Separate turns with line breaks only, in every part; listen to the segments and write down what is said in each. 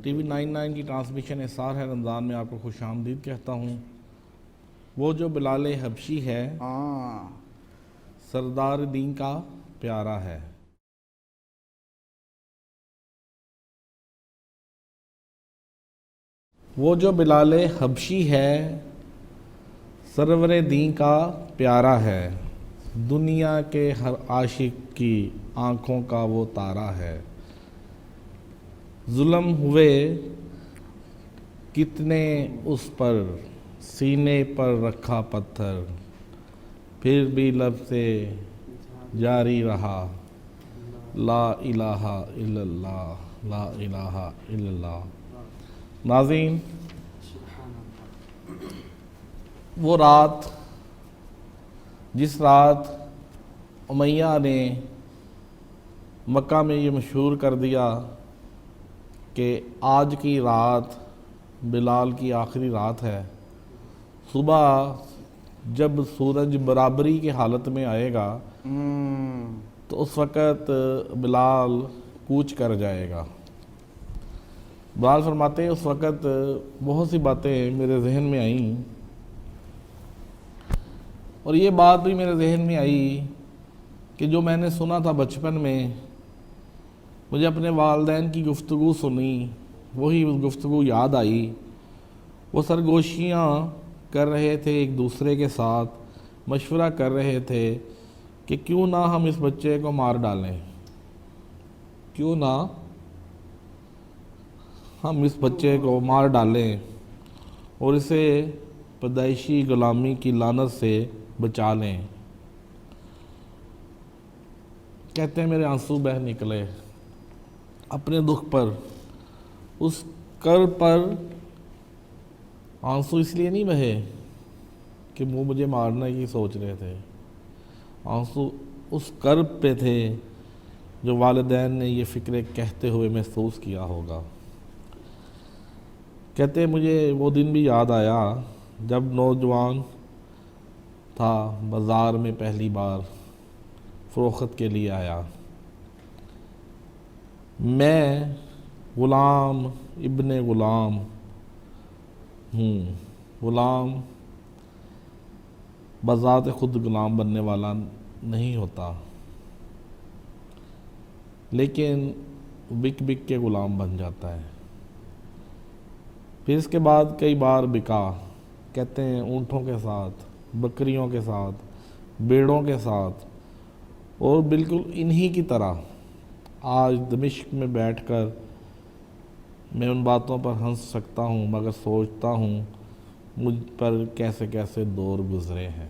T V 99 کی transmission احسار ہے رمضان میں آپ کو خوش آمدید کہتا ہوں۔ وہ جو بلال حبشی ہے سردار دین کا پیارا ہے۔ وہ جو بلال حبشی ہے سرور دین کا پیارا ہے، دنیا کے ہر عاشق کی آنکھوں کا وہ تارا ہے۔ ظلم ہوئے کتنے اس پر، سینے پر رکھا پتھر، پھر بھی لب سے جاری رہا، لا الہ الا اللہ، لا الہ الا اللہ۔ ناظرین، وہ رات جس رات امیہ نے مکہ میں یہ مشہور کر دیا کہ آج کی رات بلال کی آخری رات ہے، صبح جب سورج برابری کی حالت میں آئے گا تو اس وقت بلال کوچ کر جائے گا۔ بلال فرماتے ہیں اس وقت بہت سی باتیں میرے ذہن میں آئیں، اور یہ بات بھی میرے ذہن میں آئی کہ جو میں نے سنا تھا بچپن میں، مجھے اپنے والدین کی گفتگو سنی، وہی گفتگو یاد آئی۔ وہ سرگوشیاں کر رہے تھے ایک دوسرے کے ساتھ، مشورہ کر رہے تھے کہ کیوں نہ ہم اس بچے کو مار ڈالیں، کیوں نہ ہم اس بچے کو مار ڈالیں اور اسے پیدائشی غلامی کی لعنت سے بچا لیں۔ کہتے ہیں میرے آنسو بہہ نکلے اپنے دکھ پر، اس کرب پر۔ آنسو اس لیے نہیں بہے کہ وہ مجھے مارنا ہی سوچ رہے تھے، آنسو اس کرب پہ تھے جو والدین نے یہ فکرے کہتے ہوئے محسوس کیا ہوگا۔ کہتے ہیں مجھے وہ دن بھی یاد آیا جب نوجوان تھا، بازار میں پہلی بار فروخت کے لیے آیا۔ میں غلام ابن غلام ہوں، غلام بذات خود غلام بننے والا نہیں ہوتا، لیکن بک بک کے غلام بن جاتا ہے۔ پھر اس کے بعد کئی بار بکا، کہتے ہیں اونٹوں کے ساتھ، بکریوں کے ساتھ، بیڑوں کے ساتھ، اور بالکل انہی کی طرح آج دمشق میں بیٹھ کر میں ان باتوں پر ہنس سکتا ہوں، مگر سوچتا ہوں مجھ پر کیسے کیسے دور گزرے ہیں۔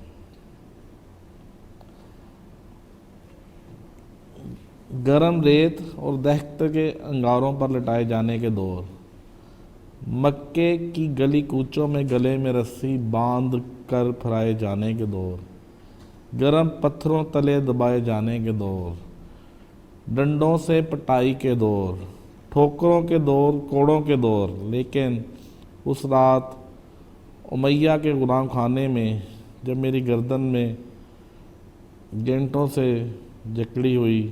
گرم ریت اور دہکتے کے انگاروں پر لٹائے جانے کے دور، مکے کی گلی کوچوں میں گلے میں رسی باندھ کر پھرائے جانے کے دور، گرم پتھروں تلے دبائے جانے کے دور، ڈنڈوں سے پٹائی کے دور، ٹھوکروں کے دور، کوڑوں کے دور۔ لیکن اس رات امیہ کے غلام خانے میں جب میری گردن میں گینٹوں سے جکڑی ہوئی،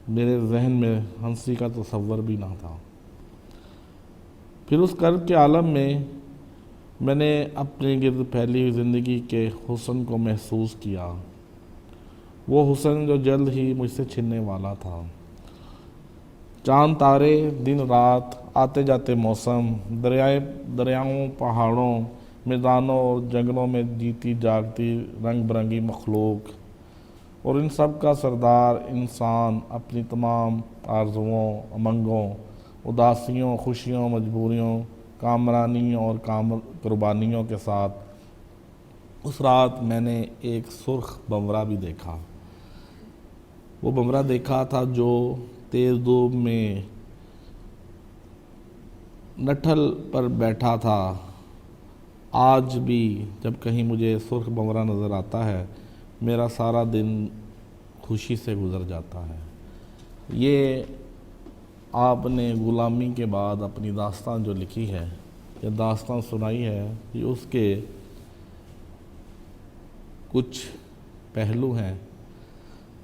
میرے ذہن میں ہنسی کا تصور بھی نہ تھا۔ پھر اس کرب کے عالم میں میں نے اپنے گرد پھیلی ہوئی زندگی کے حسن کو محسوس کیا، وہ حسن جو جلد ہی مجھ سے چھننے والا تھا۔ چاند تارے، دن رات، آتے جاتے موسم، دریاؤں، پہاڑوں، میدانوں اور جنگلوں میں جیتی جاگتی رنگ برنگی مخلوق، اور ان سب کا سردار انسان اپنی تمام آرزوؤں، امنگوں، اداسیوں، خوشیوں، مجبوریوں، کامرانیوں اور قربانیوں کے ساتھ۔ اس رات میں نے ایک سرخ بمرہ بھی دیکھا۔ وہ بمرہ دیکھا تھا جو تیز دھوپ میں نٹھل پر بیٹھا تھا۔ آج بھی جب کہیں مجھے سرخ بمرہ نظر آتا ہے، میرا سارا دن خوشی سے گزر جاتا ہے۔ یہ آپ نے غلامی کے بعد اپنی داستان جو لکھی ہے، یہ داستان سنائی ہے، یہ اس کے کچھ پہلو ہیں۔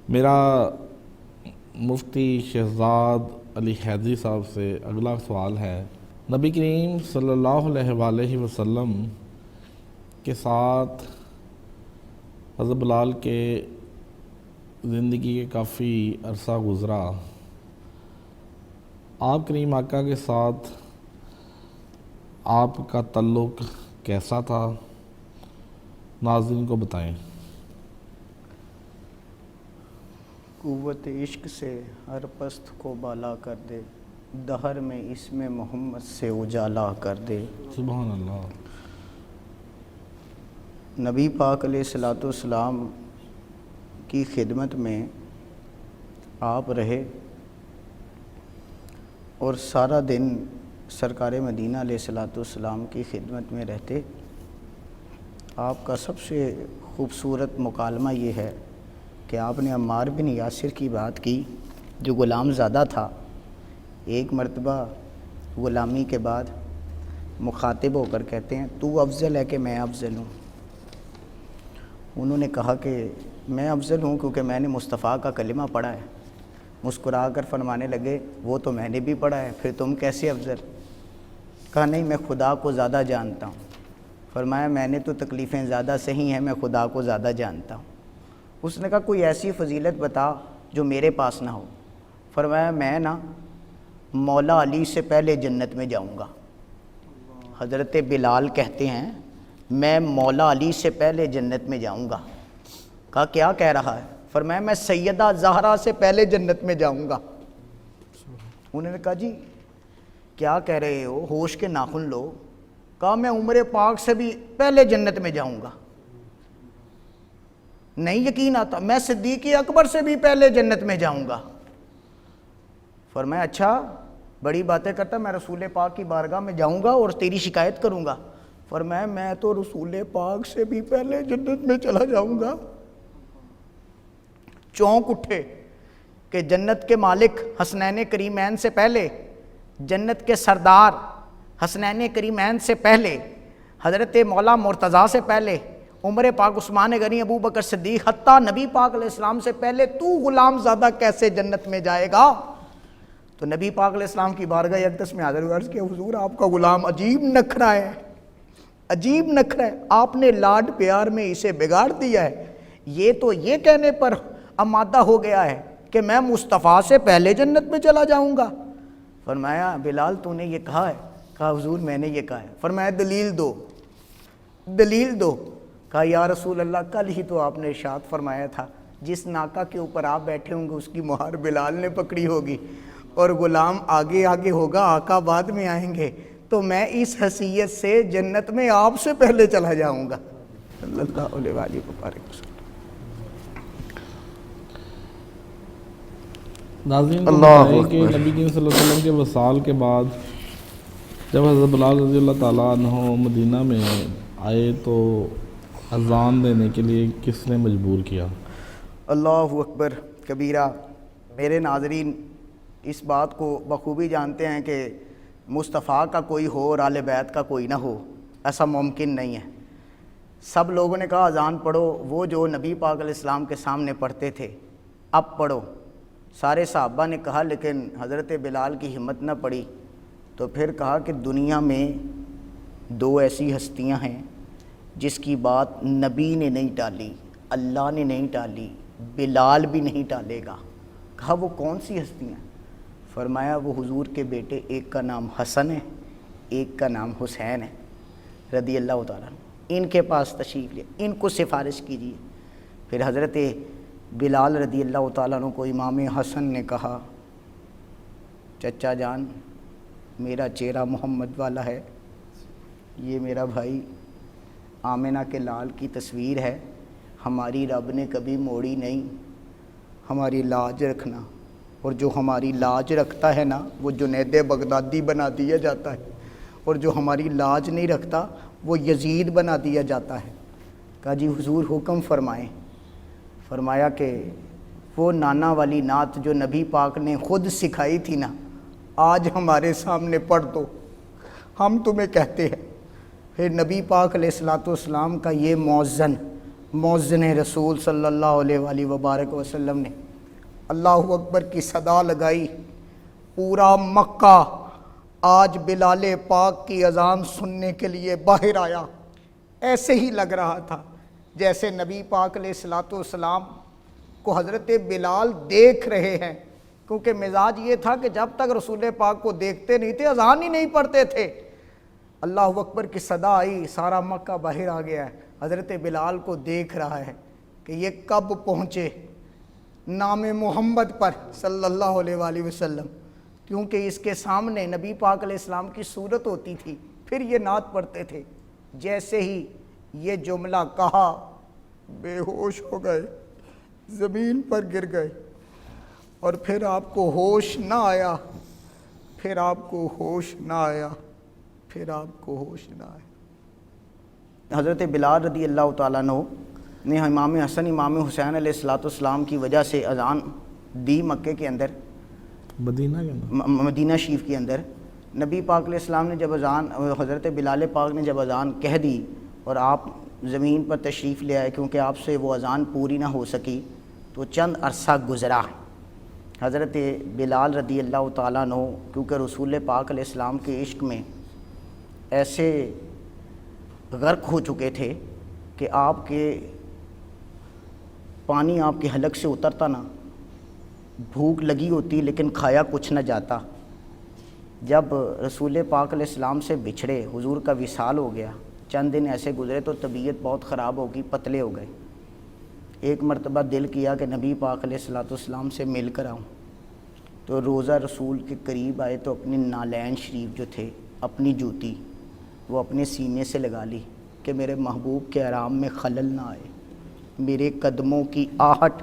میرا مفتی شہزاد علی حیدری صاحب سے اگلا سوال ہے نبی کریم صلی اللہ علیہ وآلہ وسلم کے ساتھ حضرت بلال کے زندگی کے کافی عرصہ گزرا. آپ کریم آقا کے ساتھ آپ کا تعلق کیسا تھا؟ ناظرین کو بتائیں.
قوت عشق سے ہر پست کو بالا کر دے، دہر میں اس میں محمد سے اجالا کر دے.
سبحان اللہ.
نبی پاک علیہ الصلوۃ والسلام کی خدمت میں آپ رہے اور سارا دن سرکار مدینہ علیہ الصلوۃ والسلام کی خدمت میں رہتے. آپ کا سب سے خوبصورت مکالمہ یہ ہے کہ آپ نے عمار بن یاسر کی بات کی جو غلام زادہ تھا. ایک مرتبہ غلامی کے بعد مخاطب ہو کر کہتے ہیں تو افضل ہے کہ میں افضل ہوں؟ انہوں نے کہا کہ میں افضل ہوں کیونکہ میں نے مصطفیٰ کا کلمہ پڑھا ہے. مسکرا کر فرمانے لگے وہ تو میں نے بھی پڑھا ہے، پھر تم کیسے افضل؟ کہا نہیں، میں خدا کو زیادہ جانتا ہوں. فرمایا میں نے تو تکلیفیں زیادہ سہی ہیں، میں خدا کو زیادہ جانتا ہوں. اس نے کہا کوئی ایسی فضیلت بتا جو میرے پاس نہ ہو. فرمایا میں نا مولا علی سے پہلے جنت میں جاؤں گا. حضرت بلال کہتے ہیں میں مولا علی سے پہلے جنت میں جاؤں گا. کہا کیا کہہ رہا ہے؟ فرمایا میں سیدہ زہرا سے پہلے جنت میں جاؤں گا. انہوں نے کہا جی کیا کہہ رہے ہو، ہوش کے ناخن لو. کہا میں عمر پاک سے بھی پہلے جنت میں جاؤں گا. نہیں یقین آتا، میں صدیق اکبر سے بھی پہلے جنت میں جاؤں گا. فرمایا اچھا بڑی باتیں کرتا، میں رسول پاک کی بارگاہ میں جاؤں گا اور تیری شکایت کروں گا. فرمایا میں تو رسول پاک سے بھی پہلے جنت میں چلا جاؤں گا. چونک اٹھے کہ جنت کے مالک حسنین کریمین سے پہلے، جنت کے سردار حسنین کریمین سے پہلے، حضرت مولا مرتضیٰ سے پہلے، عمر پاک عثمان غنی ابو بکر صدیق، حتیٰ نبی پاک علیہ السلام سے پہلے تو غلام زادہ کیسے جنت میں جائے گا؟ تو نبی پاک علیہ السلام کی بارگاہ اقدس میں حاضر ہوئے، عرض کیا حضور آپ کا غلام عجیب نخرہ ہے، عجیب نخرہ ہے، آپ نے لاڈ پیار میں اسے بگاڑ دیا ہے. یہ تو یہ کہنے پر آمادہ ہو گیا ہے کہ میں مصطفیٰ سے پہلے جنت میں چلا جاؤں گا. فرمایا بلال تو نے یہ کہا ہے؟ کہا حضور میں نے یہ کہا ہے. فرمایا دلیل دو، دلیل دو. کہا یا رسول اللہ کل ہی تو آپ نے ارشاد فرمایا تھا جس ناکہ کے اوپر آپ بیٹھے ہوں گے اس کی مہر بلال نے پکڑی ہوگی اور غلام آگے آگے ہوگا، آقا بعد میں آئیں گے، تو میں اس حیثیت سے جنت میں آپ سے پہلے چلا جاؤں گا. صلی اللہ علیہ وآلہ وسلم.
ناظرین کو بتائیں کہ نبی کریم صلی اللہ علیہ وسلم کے وصال کے بعد جب حضرت بلال رضی اللہ تعالیٰ عنہ مدینہ میں آئے تو اذان دینے کے لیے کس نے مجبور کیا؟
اللہ اکبر کبیرہ. میرے ناظرین اس بات کو بخوبی جانتے ہیں کہ مصطفیٰ کا کوئی ہو اور آل بیت کا کوئی نہ ہو، ایسا ممکن نہیں ہے. سب لوگوں نے کہا اذان پڑھو، وہ جو نبی پاک علیہ السلام کے سامنے پڑھتے تھے اب پڑھو. سارے صحابہ نے کہا لیکن حضرت بلال کی ہمت نہ پڑی. تو پھر کہا کہ دنیا میں دو ایسی ہستیاں ہیں جس کی بات نبی نے نہیں ٹالی، اللہ نے نہیں ٹالی، بلال بھی نہیں ٹالے گا. کہا وہ کون سی ہستیاں؟ فرمایا وہ حضور کے بیٹے، ایک کا نام حسن ہے ایک کا نام حسین ہے رضی اللہ تعالیٰ عنہ. ان کے پاس تشریف لے، ان کو سفارش کیجیے. پھر حضرت بلال رضی اللہ تعالیٰ عنہ کو امام حسن نے کہا چچا جان میرا چہرہ محمد والا ہے، یہ میرا بھائی آمنہ کے لال کی تصویر ہے، ہماری رب نے کبھی موڑی نہیں، ہماری لاج رکھنا. اور جو ہماری لاج رکھتا ہے نا وہ جنید بغدادی بنا دیا جاتا ہے، اور جو ہماری لاج نہیں رکھتا وہ یزید بنا دیا جاتا ہے. کہا جی حضور حکم فرمائیں. فرمایا کہ وہ نانا والی نعت جو نبی پاک نے خود سکھائی تھی نا، آج ہمارے سامنے پڑھ دو، ہم تمہیں کہتے ہیں. پھر نبی پاک علیہ الصلوۃ والسلام کا یہ مؤذن رسول صلی اللہ علیہ وآلہ وبارک وسلم نے اللہ اکبر کی صدا لگائی. پورا مکہ آج بلال پاک کی اذان سننے کے لیے باہر آیا، ایسے ہی لگ رہا تھا جیسے نبی پاک علیہ الصلوۃ والسلام کو حضرت بلال دیکھ رہے ہیں، کیونکہ مزاج یہ تھا کہ جب تک رسول پاک کو دیکھتے نہیں تھے اذان ہی نہیں پڑھتے تھے۔ اللہ اکبر کی صدا آئی، سارا مکہ باہر آ گیا ہے، حضرت بلال کو دیکھ رہا ہے کہ یہ کب پہنچے نام محمد پر صلی اللہ علیہ وآلہ وسلم، کیونکہ اس کے سامنے نبی پاک علیہ السلام کی صورت ہوتی تھی، پھر یہ نعت پڑھتے تھے۔ جیسے ہی یہ جملہ کہا بے ہوش ہو گئے، زمین پر گر گئے، اور پھر آپ کو ہوش نہ آیا، پھر آپ کو ہوش نہ آیا، پھر آپ کو ہوش نہ آیا۔ حضرت بلال رضی اللہ تعالیٰ عنہ نے امام حسن امام حسین علیہ الصلوۃ والسلام کی وجہ سے اذان دی مکے کے اندر،
مدینہ کے اندر،
مدینہ شریف کے اندر۔ نبی پاک علیہ السلام نے جب اذان، حضرت بلال پاک نے جب اذان کہہ دی اور آپ زمین پر تشریف لے آئے، کیونکہ آپ سے وہ اذان پوری نہ ہو سکی، تو چند عرصہ گزرا۔ حضرت بلال رضی اللہ تعالیٰ عنہ کیونکہ رسول پاک علیہ السلام کے عشق میں ایسے غرق ہو چکے تھے کہ آپ کے پانی آپ کے حلق سے اترتا نہ، بھوک لگی ہوتی لیکن کھایا کچھ نہ جاتا۔ جب رسول پاک علیہ السلام سے بچھڑے، حضور کا وصال ہو گیا، چند دن ایسے گزرے تو طبیعت بہت خراب ہو گئی، پتلے ہو گئے۔ ایک مرتبہ دل کیا کہ نبی پاک علیہ الصلوۃ والسلام سے مل کر آؤں، تو روزہ رسول کے قریب آئے تو اپنے نالین شریف جو تھے، اپنی جوتی وہ اپنے سینے سے لگا لی کہ میرے محبوب کے آرام میں خلل نہ آئے، میرے قدموں کی آہٹ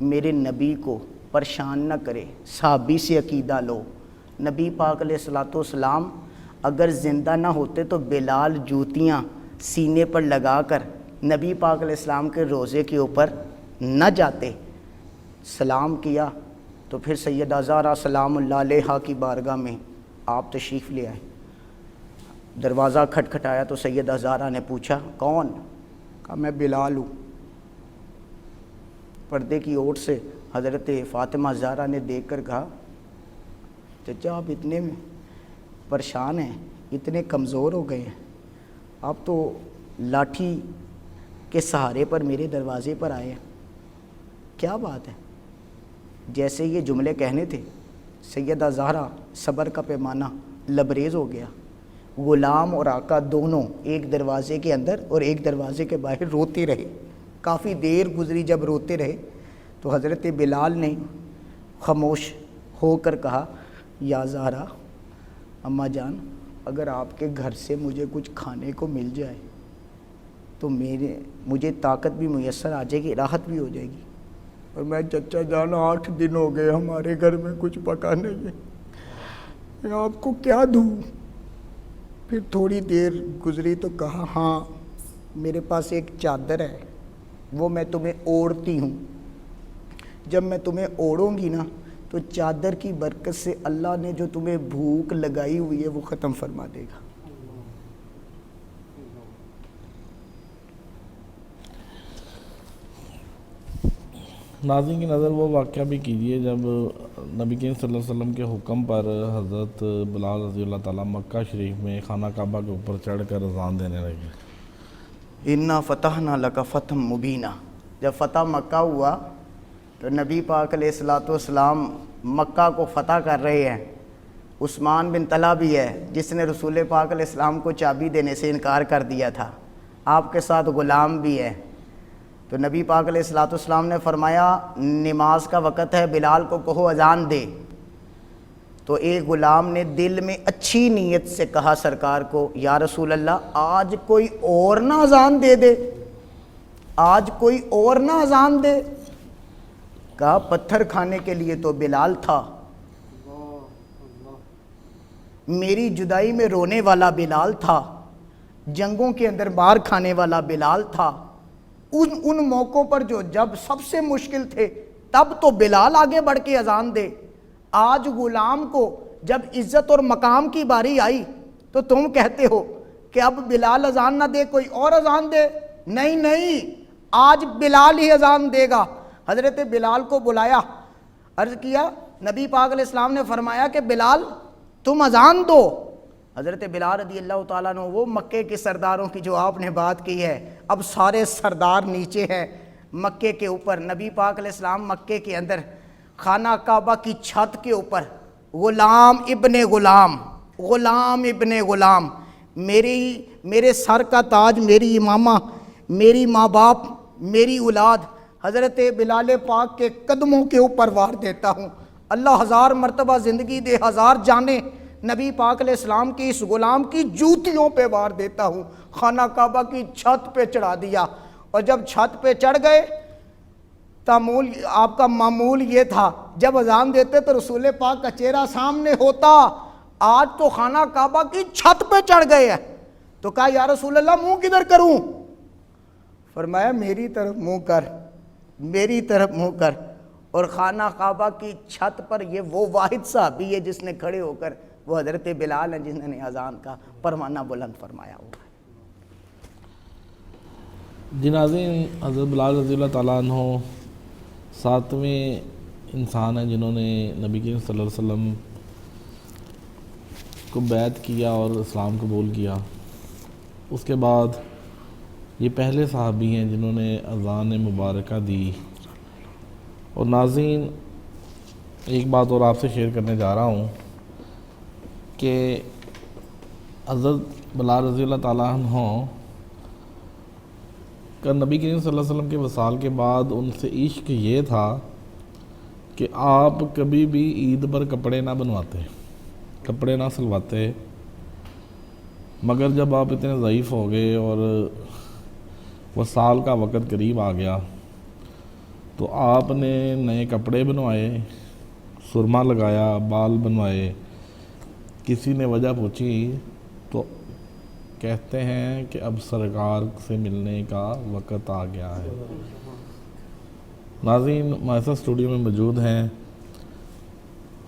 میرے نبی کو پریشان نہ کرے۔ صحابی سے عقیدہ لو، نبی پاک علیہ الصلوۃ والسلام اگر زندہ نہ ہوتے تو بلال جوتیاں سینے پر لگا کر نبی پاک علیہ السلام کے روزے کے اوپر نہ جاتے۔ سلام کیا تو پھر سیدہ زہرا سلام اللہ علیہا کی بارگاہ میں آپ تشریف لے آئے۔ دروازہ کھٹکھٹایا تو سیدہ زہرا نے پوچھا کون؟ کہا میں بلال ہوں۔ پردے کی اوٹ سے حضرت فاطمہ زہرا نے دیکھ کر کہا چچا آپ اتنے پریشان ہیں، اتنے کمزور ہو گئے ہیں، آپ تو لاٹھی کے سہارے پر میرے دروازے پر آئے ہیں، کیا بات ہے؟ جیسے یہ جملے کہنے تھے سیدہ زہرا صبر کا پیمانہ لبریز ہو گیا۔ غلام اور آقا دونوں ایک دروازے کے اندر اور ایک دروازے کے باہر روتے رہے، کافی دیر گزری۔ جب روتے رہے تو حضرت بلال نے خاموش ہو کر کہا یا زہرا، اماں جان اگر آپ کے گھر سے مجھے کچھ کھانے کو مل جائے تو مجھے طاقت بھی میسر آ جائے گی، راحت بھی ہو جائے گی۔ اور میں چچا جان 8 دن ہو گئے ہمارے گھر میں کچھ پکا نہیں ہے، میں آپ کو کیا دوں؟ پھر تھوڑی دیر گزری تو کہا ہاں میرے پاس ایک چادر ہے، وہ میں تمہیں اوڑھتی ہوں، جب میں تمہیں اوڑھوں گی نا تو چادر کی برکت سے اللہ نے جو تمہیں بھوک لگائی ہوئی ہے وہ ختم فرما دے گا۔
ناظرین کی نظر وہ واقعہ بھی کیجیے جب نبی کریم صلی اللہ علیہ وسلم کے حکم پر حضرت بلال رضی اللہ تعالیٰ مکہ شریف میں خانہ کعبہ کے اوپر چڑھ کر اذان دینے لگے۔
انا فتحنا لک فتحا مبینا، جب فتح مکہ ہوا تو نبی پاک علیہ الصلوۃ والسلام مکہ کو فتح کر رہے ہیں۔ عثمان بن طلحہ بھی ہے جس نے رسول پاک علیہ السلام کو چابی دینے سے انکار کر دیا تھا، آپ کے ساتھ غلام بھی ہے۔ تو نبی پاک علیہ الصلوۃ والسلام نے فرمایا نماز کا وقت ہے، بلال کو کہو اذان دے۔ تو ایک غلام نے دل میں اچھی نیت سے کہا سرکار کو یا رسول اللہ آج کوئی اور نہ اذان دے دے، آج کوئی اور نہ اذان دے۔ کہا پتھر کھانے کے لیے تو بلال تھا، میری جدائی میں رونے والا بلال تھا، جنگوں کے اندر مار کھانے والا بلال تھا، ان موقعوں پر جو جب سب سے مشکل تھے تب تو بلال آگے بڑھ کے اذان دے۔ آج غلام کو جب عزت اور مقام کی باری آئی تو تم کہتے ہو کہ اب بلال اذان نہ دے کوئی اور اذان دے۔ نہیں نہیں، آج بلال ہی اذان دے گا۔ حضرت بلال کو بلایا، عرض کیا، نبی پاک علیہ السلام نے فرمایا کہ بلال تم اذان دو. حضرت بلال رضی اللہ تعالیٰ عنہ وہ مکے کے سرداروں کی جو آپ نے بات کی ہے، اب سارے سردار نیچے ہیں مکے کے اوپر. نبی پاک علیہ السلام مکے کے اندر خانہ کعبہ کی چھت کے اوپر غلام ابن غلام، غلام ابن غلام، میرے سر کا تاج، میری امامہ، میری ماں باپ، میری اولاد حضرت بلال پاک کے قدموں کے اوپر وار دیتا ہوں. اللہ ہزار مرتبہ زندگی دے، ہزار جانے نبی پاک علیہ السلام کی اس غلام کی جوتیوں پہ وار دیتا ہوں. خانہ کعبہ کی چھت پہ چڑھا دیا، اور جب چھت پہ چڑھ گئے تعمول آپ کا معمول یہ تھا جب اذان دیتے تو رسول پاک کا چہرہ سامنے ہوتا. آج تو خانہ کعبہ کی چھت پہ چڑھ گئے ہیں. تو کہا یا رسول اللہ منہ کدھر کروں؟ فرمایا میری طرف منہ کر، میری طرف منہ کر. اور خانہ کعبہ کی چھت پر یہ وہ واحد صحابی ہے جس نے کھڑے ہو کر، وہ حضرت بلال ہیں جنہوں نے اذان کا پروانہ بلند فرمایا ہوا ہے.
جی ناظرین، حضرت بلال رضی اللہ تعالیٰ عنہ 7ویں انسان ہیں جنہوں نے نبی کریم صلی اللہ علیہ وسلم کو بیعت کیا اور اسلام قبول کیا. اس کے بعد یہ پہلے صحابی ہیں جنہوں نے اذان مبارکہ دی. اور ناظرین، ایک بات اور آپ سے شیئر کرنے جا رہا ہوں کہ حضرت بلال رضی اللہ تعالیٰ عنہ کا نبی کریم صلی اللہ علیہ وسلم کے وصال کے بعد ان سے عشق یہ تھا کہ آپ کبھی بھی عید پر کپڑے نہ بنواتے، کپڑے نہ سلواتے. مگر جب آپ اتنے ضعیف ہو گئے اور وصال کا وقت قریب آ گیا تو آپ نے نئے کپڑے بنوائے، سرما لگایا، بال بنوائے. کسی نے وجہ پوچھی تو کہتے ہیں کہ اب سرکار سے ملنے کا وقت آ گیا ہے. ناظرین، ہمارے ساتھ اسٹوڈیو میں موجود ہیں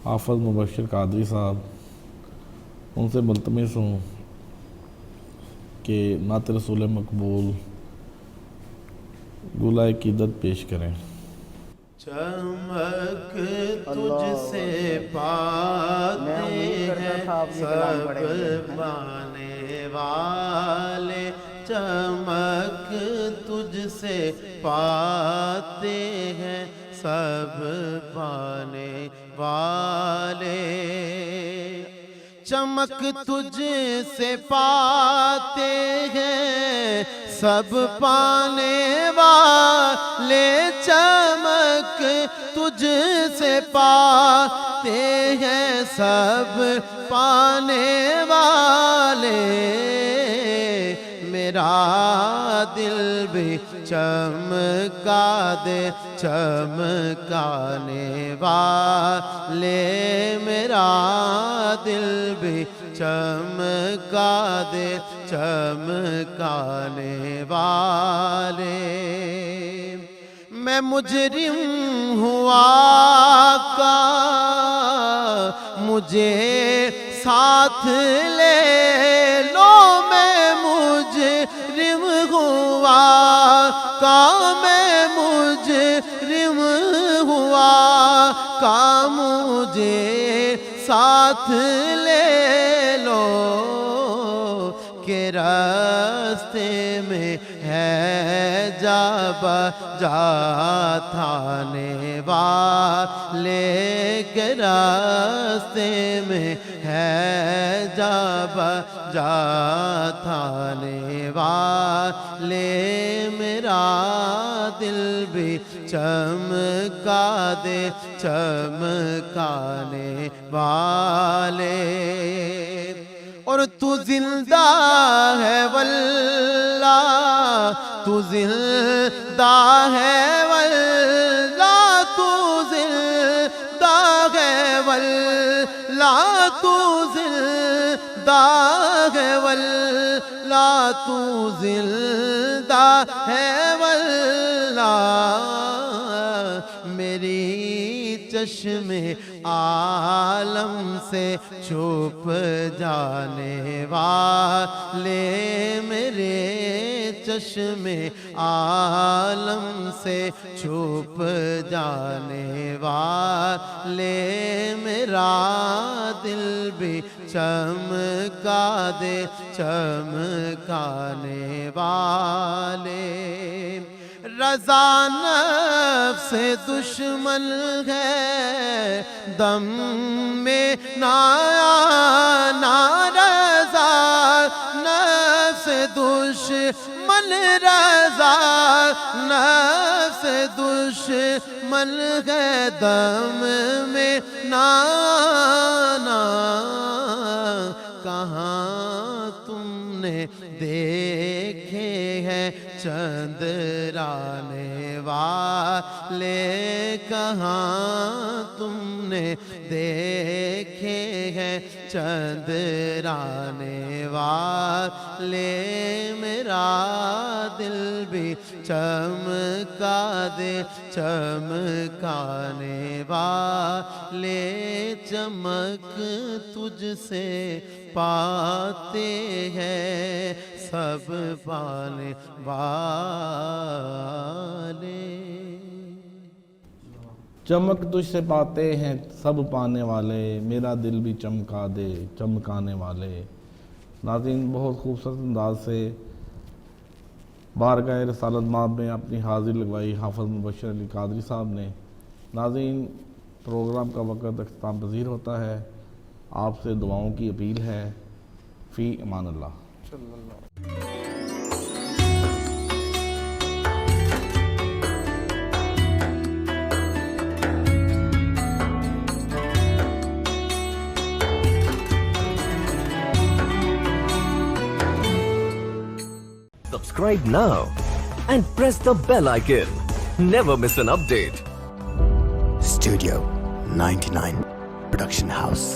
حافظ مبشر قادری صاحب. ان سے ملتمس ہوں کہ نعت رسول مقبول گلہ عقیدت پیش کریں.
چمک تجھ سے پاتے ہیں سب پانے والے، چمک تجھ سے پاتے ہیں سب پانے والے. چمک تجھ سے پاتے ہیں سب پانے والے، چمک تجھ سے پاتے ہیں سب پانے والے. میرا دل بھی چمکا دے چمکانے والے، میرا دل بھی چمکا دے چمکانے والے. میں مجرم ہوں آقا مجھے ساتھ لے لو، میں مجرم ہوں آقا، میں مجرم ہوں آقا، مجھے ساتھ لے لو کہ راستے میں ہے جابا جا تھانے والے، کہ راستے میں ہے جابا جا تھانے والے. میرا دل بھی چمکا دے چمکانے والے. اور تو زندہ ہے واللہ، تو زندہ ہے واللہ، تو زندہ ہے واللہ، تو زندہ ہے واللہ، تو زندہ ہے واللہ. میری چشم عالم سے چھپ جانے والے، میرے چشم عالم سے چھپ جانے والے میرا دل بھی چمکا دے چمکانے والے رضا نفس دشمن ہے دم میں رضا نفس دشمن رضا نفس دشمن ہے دم میں کہاں تم نے دیکھے ہیں چندرانے والے کہاں تم نے دیکھے ہیں چندرانے والے میرا دل بھی چمکا دے چمکانے والے چمک تجھ سے پاتے ہیں سب پانے والے
چمک تجھ سے پاتے ہیں سب پانے والے میرا دل بھی چمکا دے چمکانے والے۔ ناظرین بہت خوبصورت انداز سے بارگاہ رسالت مآب میں اپنی حاضری لگوائی حافظ مبشر علی قادری صاحب نے۔ ناظرین پروگرام کا وقت اختتام پذیر ہوتا ہے، آپ سے دعاؤں کی اپیل ہے۔ فی Aman Ullah.
Subscribe now and press the bell icon. Never miss an update.
Studio 99 Production House.